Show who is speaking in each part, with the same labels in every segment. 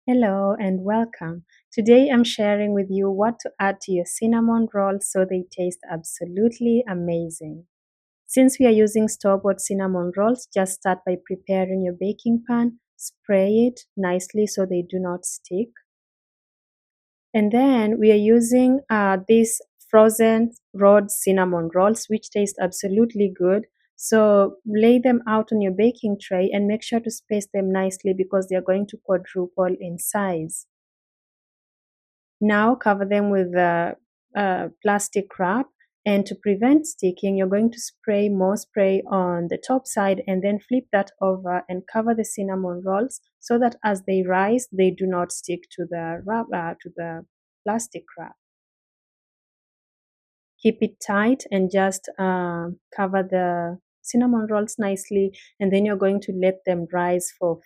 Speaker 1: Hello and welcome. Today I'm sharing with you what to add to your cinnamon rolls so they taste absolutely amazing. Since we are using store-bought cinnamon rolls, just start by preparing your baking pan, spray it nicely so they do not stick. And then we are using these frozen Rhodes cinnamon rolls, which taste absolutely good. So lay them out on your baking tray and make sure to space them nicely because they are going to quadruple in size. Now cover them with a plastic wrap, and to prevent sticking, you're going to spray more spray on the top side and then flip that over and cover the cinnamon rolls so that as they rise, they do not stick to the wrap, to the plastic wrap. Keep it tight and just cover the cinnamon rolls nicely, and then you're going to let them rise for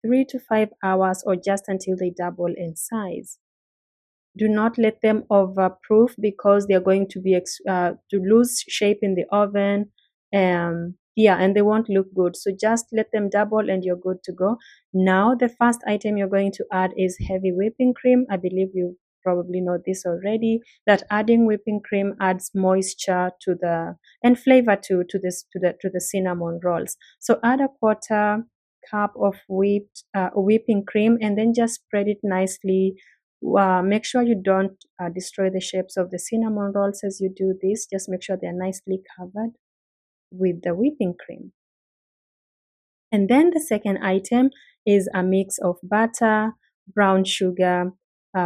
Speaker 1: 3 to 5 hours or just until they double in size. Do not let them overproof because they're going to be to lose shape in the oven. And they won't look good. So just let them double and you're good to go. Now the first item you're going to add is heavy whipping cream. I believe you probably know this already, that adding whipping cream adds moisture to the and flavor to the cinnamon rolls. So add a quarter cup of whipping cream and then just spread it nicely. Make sure you don't destroy the shapes of the cinnamon rolls as you do this. Just make sure they're nicely covered with the whipping cream. And then the second item is a mix of butter, brown sugar,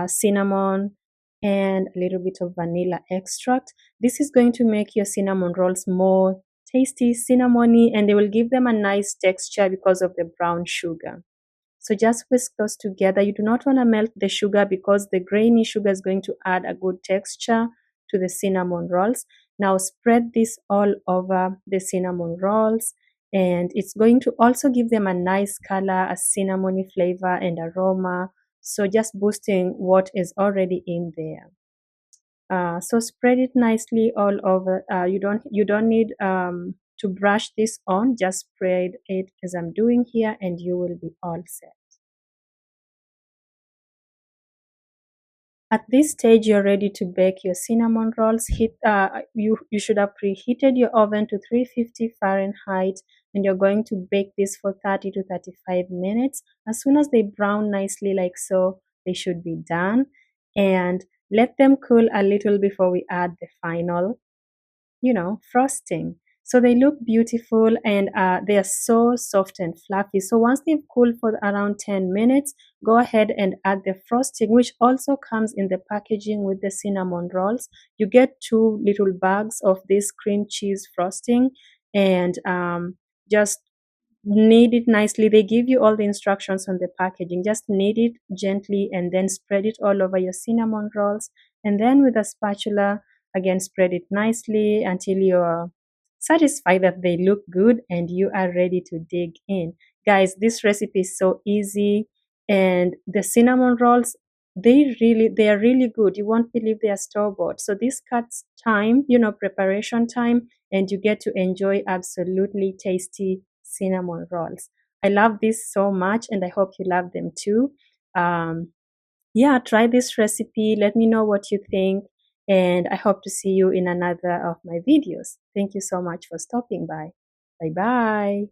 Speaker 1: cinnamon, and a little bit of vanilla extract. This is going to make your cinnamon rolls more tasty, cinnamony, and they will give them a nice texture because of the brown sugar. So just whisk those together. You do not want to melt the sugar because the grainy sugar is going to add a good texture to the cinnamon rolls. Now spread this all over the cinnamon rolls, and it's going to also give them a nice color, a cinnamony flavor and aroma. So just boosting what is already in there. So spread it nicely all over. You don't need to brush this on. Just spread it as I'm doing here, and you will be all set. At this stage, you're ready to bake your cinnamon rolls. You should have preheated your oven to 350 Fahrenheit, and you're going to bake this for 30 to 35 minutes. As soon as they brown nicely like so, they should be done. And let them cool a little before we add the final, frosting. So they look beautiful, and they are so soft and fluffy. So once they've cooled for around 10 minutes, go ahead and add the frosting, which also comes in the packaging with the cinnamon rolls. You get 2 little bags of this cream cheese frosting, and just knead it nicely. They give you all the instructions on the packaging. Just knead it gently and then spread it all over your cinnamon rolls. And then with a spatula, again, spread it nicely until you're satisfied that they look good and you are ready to dig in. Guys, this recipe is so easy, and the cinnamon rolls, they are really good. You won't believe they are store-bought. So this cuts time, preparation time, and you get to enjoy absolutely tasty cinnamon rolls. I love this so much, and I hope you love them too. Yeah, try this recipe. Let me know what you think, and I hope to see you in another of my videos. Thank you so much for stopping by. Bye bye.